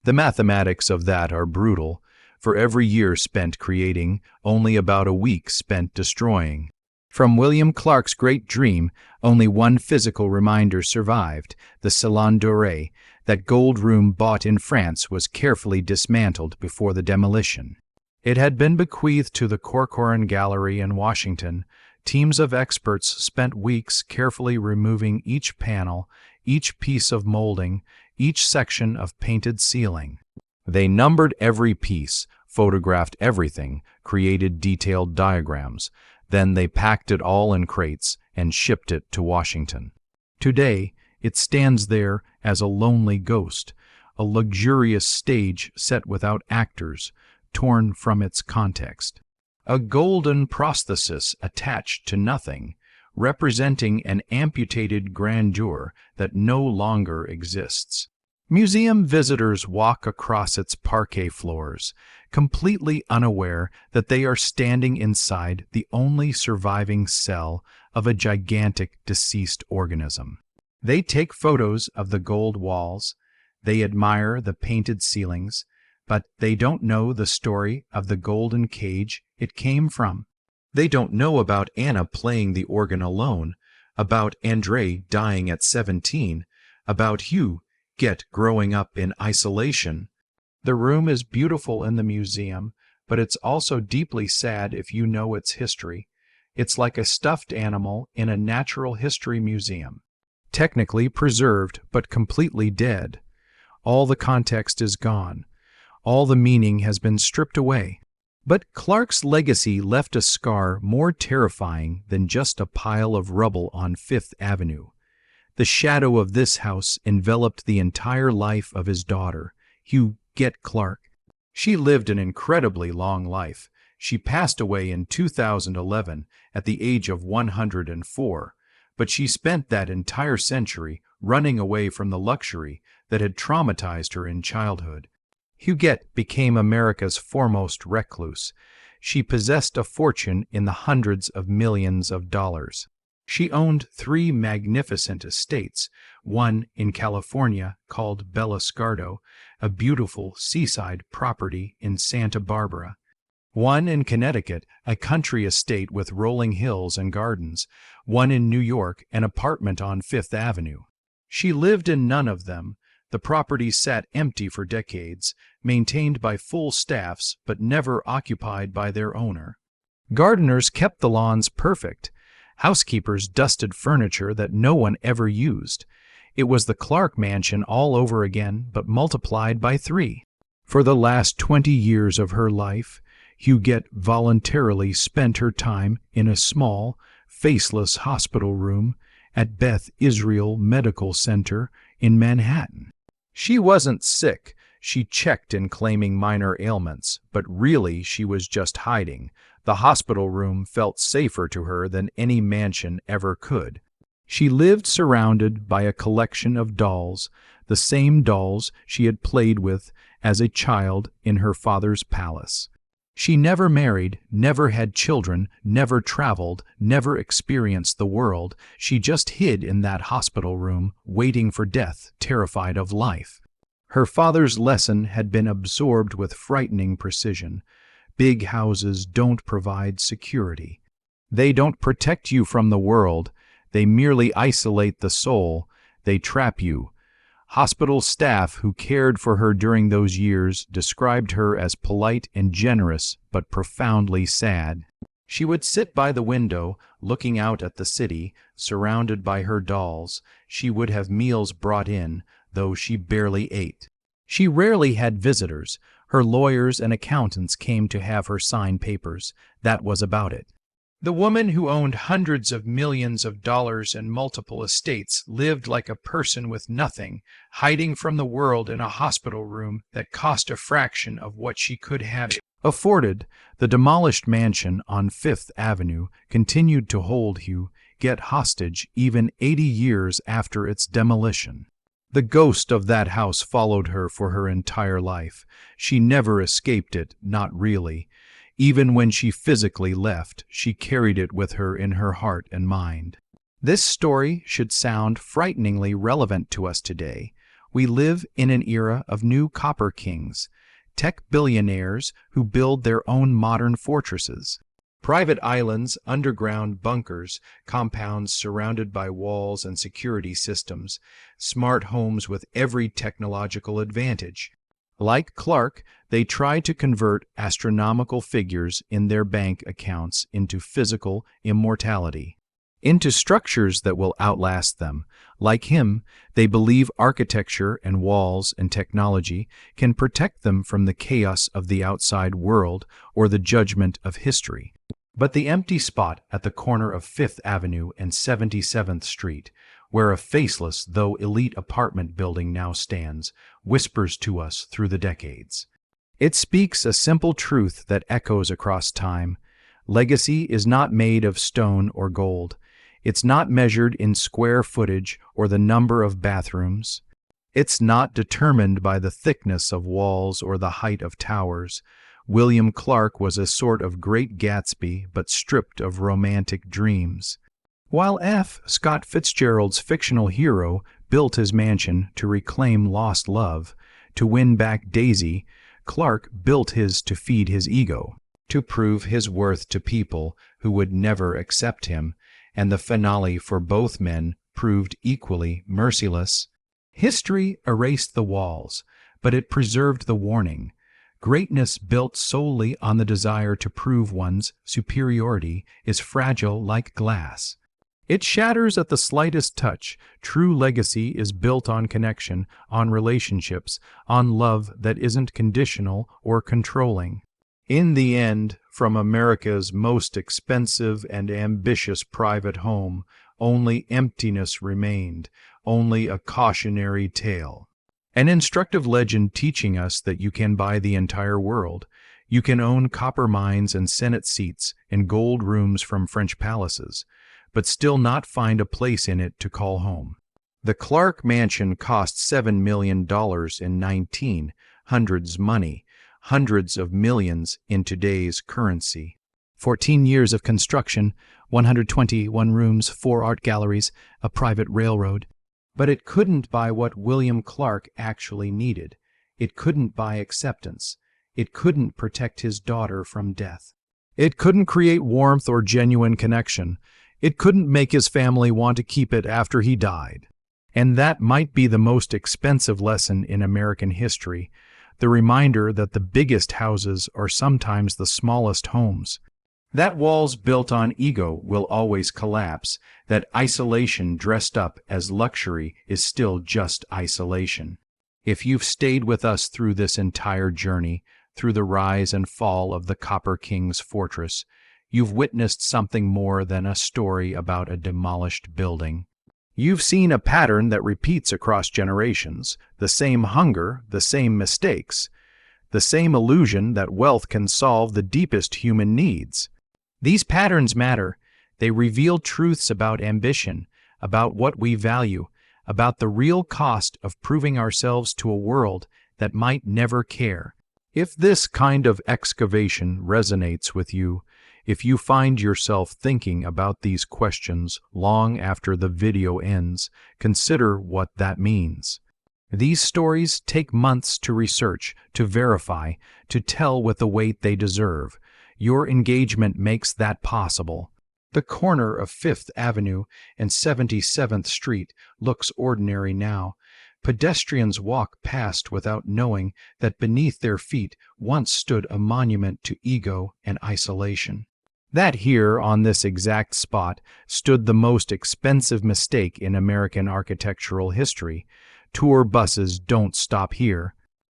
The mathematics of that are brutal. For every year spent creating, only about a week spent destroying. From William Clark's great dream, only one physical reminder survived, the Salon Doré. That gold room bought in France was carefully dismantled before the demolition. It had been bequeathed to the Corcoran Gallery in Washington. Teams of experts spent weeks carefully removing each panel, each piece of molding, each section of painted ceiling. They numbered every piece, photographed everything, created detailed diagrams. Then they packed it all in crates and shipped it to Washington. Today, it stands there as a lonely ghost, a luxurious stage set without actors, torn from its context. A golden prosthesis attached to nothing, representing an amputated grandeur that no longer exists. Museum visitors walk across its parquet floors, completely unaware that they are standing inside the only surviving cell of a gigantic deceased organism. They take photos of the gold walls, they admire the painted ceilings, but they don't know the story of the golden cage it came from. They don't know about Anna playing the organ alone, about Andrei dying at 17, about Hugh growing up in isolation. The room is beautiful in the museum, but it's also deeply sad if you know its history. It's like a stuffed animal in a natural history museum, technically preserved but completely dead. All the context is gone. All the meaning has been stripped away. But Clark's legacy left a scar more terrifying than just a pile of rubble on Fifth Avenue. The shadow of this house enveloped the entire life of his daughter, Hugh Clark. She lived an incredibly long life. She passed away in 2011 at the age of 104, but she spent that entire century running away from the luxury that had traumatized her in childhood. Huguette became America's foremost recluse. She possessed a fortune in the hundreds of millions of dollars. She owned 3 magnificent estates, one in California called Bellascardo, a beautiful seaside property in Santa Barbara, one in Connecticut, a country estate with rolling hills and gardens, one in New York, an apartment on Fifth Avenue. She lived in none of them. The property sat empty for decades, maintained by full staffs but never occupied by their owner. Gardeners kept the lawns perfect. Housekeepers dusted furniture that no one ever used. It was the Clark mansion all over again, but multiplied by 3. For the last 20 years of her life, Huguette voluntarily spent her time in a small, faceless hospital room at Beth Israel Medical Center in Manhattan. She wasn't sick. She checked in claiming minor ailments, but really she was just hiding. The hospital room felt safer to her than any mansion ever could. She lived surrounded by a collection of dolls, the same dolls she had played with as a child in her father's palace. She never married, never had children, never traveled, never experienced the world. She just hid in that hospital room, waiting for death, terrified of life. Her father's lesson had been absorbed with frightening precision. Big houses don't provide security. They don't protect you from the world. They merely isolate the soul. They trap you. Hospital staff who cared for her during those years described her as polite and generous, but profoundly sad. She would sit by the window, looking out at the city, surrounded by her dolls. She would have meals brought in, though she barely ate. She rarely had visitors. Her lawyers and accountants came to have her sign papers. That was about it. The woman who owned hundreds of millions of dollars and multiple estates lived like a person with nothing, hiding from the world in a hospital room that cost a fraction of what she could have afforded. The demolished mansion on Fifth Avenue continued to hold Huguette hostage even 80 years after its demolition. The ghost of that house followed her for her entire life. She never escaped it, not really. Even when she physically left, she carried it with her in her heart and mind. This story should sound frighteningly relevant to us today. We live in an era of new copper kings, tech billionaires who build their own modern fortresses. Private islands, underground bunkers, compounds surrounded by walls and security systems, smart homes with every technological advantage. Like Clark, they try to convert astronomical figures in their bank accounts into physical immortality, into structures that will outlast them. Like him, they believe architecture and walls and technology can protect them from the chaos of the outside world or the judgment of history. But the empty spot at the corner of Fifth Avenue and 77th Street, where a faceless though elite apartment building now stands, whispers to us through the decades. It speaks a simple truth that echoes across time. Legacy is not made of stone or gold. It's not measured in square footage or the number of bathrooms. It's not determined by the thickness of walls or the height of towers. William Clark was a sort of Great Gatsby, but stripped of romantic dreams. While F. Scott Fitzgerald's fictional hero built his mansion to reclaim lost love, to win back Daisy, Clark built his to feed his ego, to prove his worth to people who would never accept him, and the finale for both men proved equally merciless. History erased the walls, but it preserved the warning. Greatness built solely on the desire to prove one's superiority is fragile like glass. It shatters at the slightest touch. True legacy is built on connection, on relationships, on love that isn't conditional or controlling. In the end, from America's most expensive and ambitious private home, only emptiness remained, only a cautionary tale. An instructive legend teaching us that you can buy the entire world. You can own copper mines and Senate seats and gold rooms from French palaces, but still not find a place in it to call home. The Clark Mansion cost $7 million in 1900s money, hundreds of millions in today's currency. 14 years of construction, 121 rooms, 4 art galleries, a private railroad. But it couldn't buy what William Clark actually needed. It couldn't buy acceptance. It couldn't protect his daughter from death. It couldn't create warmth or genuine connection. It couldn't make his family want to keep it after he died. And that might be the most expensive lesson in American history, the reminder that the biggest houses are sometimes the smallest homes. That walls built on ego will always collapse, that isolation dressed up as luxury is still just isolation. If you've stayed with us through this entire journey, through the rise and fall of the Copper King's fortress, you've witnessed something more than a story about a demolished building. You've seen a pattern that repeats across generations, the same hunger, the same mistakes, the same illusion that wealth can solve the deepest human needs. These patterns matter. They reveal truths about ambition, about what we value, about the real cost of proving ourselves to a world that might never care. If this kind of excavation resonates with you, if you find yourself thinking about these questions long after the video ends, consider what that means. These stories take months to research, to verify, to tell with the weight they deserve. Your engagement makes that possible. The corner of 5th Avenue and 77th Street looks ordinary now. Pedestrians walk past without knowing that beneath their feet once stood a monument to ego and isolation. That here, on this exact spot, stood the most expensive mistake in American architectural history. Tour buses don't stop here.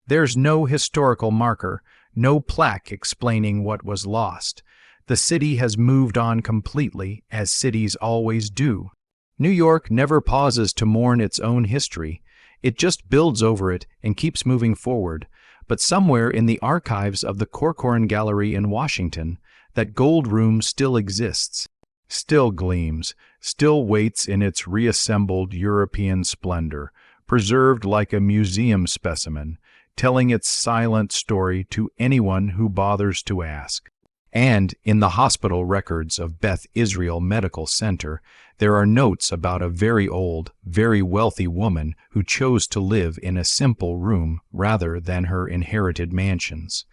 There's no historical marker, no plaque explaining what was lost. The city has moved on completely, as cities always do. New York never pauses to mourn its own history. It just builds over it and keeps moving forward. But somewhere in the archives of the Corcoran Gallery in Washington, that gold room still exists, still gleams, still waits in its reassembled European splendor, preserved like a museum specimen, telling its silent story to anyone who bothers to ask. And in the hospital records of Beth Israel Medical Center, there are notes about a very old, very wealthy woman who chose to live in a simple room rather than her inherited mansions.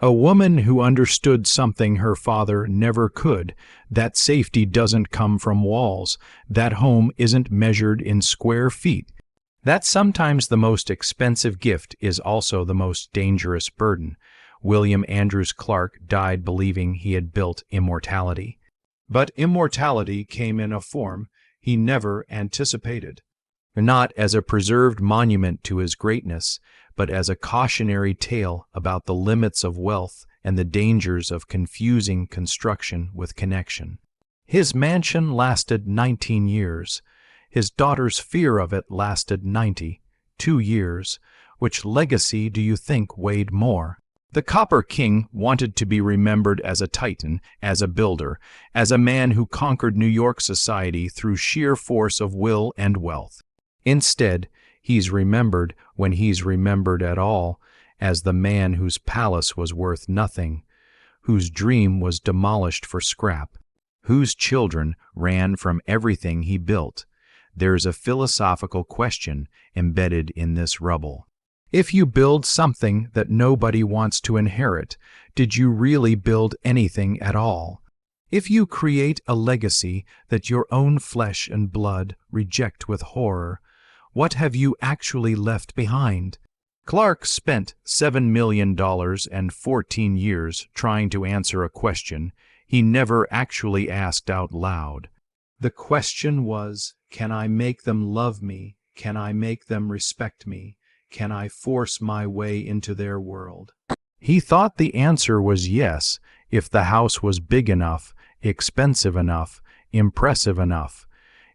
A woman who understood something her father never could, that safety doesn't come from walls, that home isn't measured in square feet. That sometimes the most expensive gift is also the most dangerous burden. William Andrews Clark died believing he had built immortality. But immortality came in a form he never anticipated. Not as a preserved monument to his greatness, but as a cautionary tale about the limits of wealth and the dangers of confusing construction with connection. His mansion lasted 19 years. His daughter's fear of it lasted 2 years. Which legacy do you think weighed more? The Copper King wanted to be remembered as a titan, as a builder, as a man who conquered New York society through sheer force of will and wealth. Instead, He's remembered, when he's remembered at all, as the man whose palace was worth nothing, whose dream was demolished for scrap, whose children ran from everything he built. There's a philosophical question embedded in this rubble. If you build something that nobody wants to inherit, did you really build anything at all? If you create a legacy that your own flesh and blood reject with horror, what have you actually left behind? Clark spent $7 million and 14 years trying to answer a question he never actually asked out loud. The question was, can I make them love me? Can I make them respect me? Can I force my way into their world? He thought the answer was yes, if the house was big enough, expensive enough, impressive enough.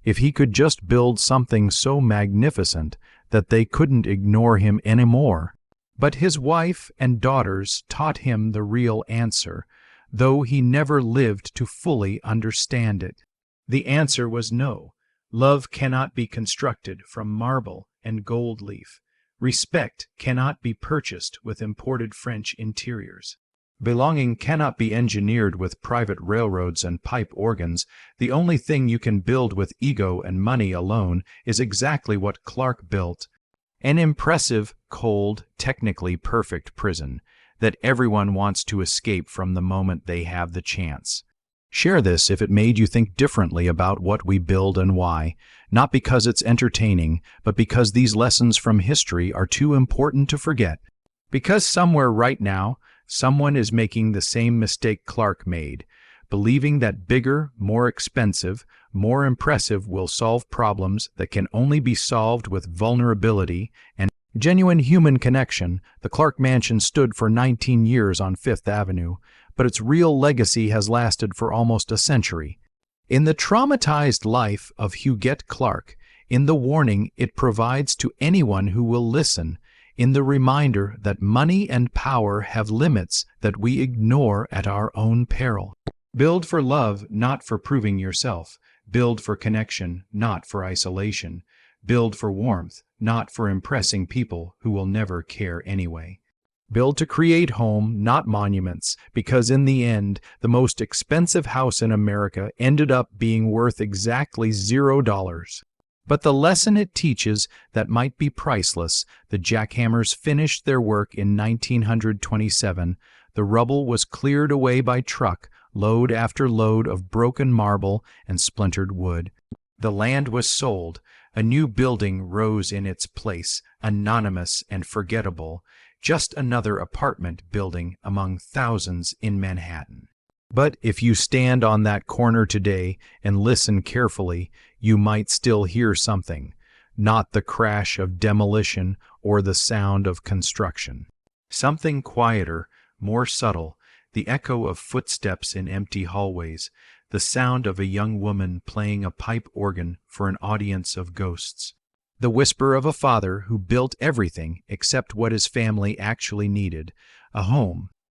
If he could just build something so magnificent that they couldn't ignore him anymore. But his wife and daughters taught him the real answer, though he never lived to fully understand it. The answer was no. Love cannot be constructed from marble and gold leaf. Respect cannot be purchased with imported French interiors. Belonging cannot be engineered with private railroads and pipe organs. The only thing you can build with ego and money alone is exactly what Clark built: an impressive, cold, technically perfect prison that everyone wants to escape from the moment they have the chance. Share this if it made you think differently about what we build and why, not because it's entertaining, but because these lessons from history are too important to forget. Because somewhere right now, someone is making the same mistake Clark made, believing that bigger, more expensive, more impressive will solve problems that can only be solved with vulnerability and genuine human connection. The Clark Mansion stood for 19 years on Fifth Avenue, but its real legacy has lasted for almost a century. In the traumatized life of Huguette Clark, in the warning it provides to anyone who will listen, in the reminder that money and power have limits that we ignore at our own peril. Build for love, not for proving yourself. Build for connection, not for isolation. Build for warmth, not for impressing people who will never care anyway. Build to create home, not monuments, because in the end, the most expensive house in America ended up being worth exactly $0. But the lesson it teaches that might be priceless. The jackhammers finished their work in 1927. The rubble was cleared away by truck, load after load of broken marble and splintered wood. The land was sold. A new building rose in its place, anonymous and forgettable, just another apartment building among thousands in Manhattan. But if you stand on that corner today and listen carefully, you might still hear something, not the crash of demolition or the sound of construction. Something quieter, more subtle, the echo of footsteps in empty hallways, the sound of a young woman playing a pipe organ for an audience of ghosts. The whisper of a father who built everything except what his family actually needed, a home,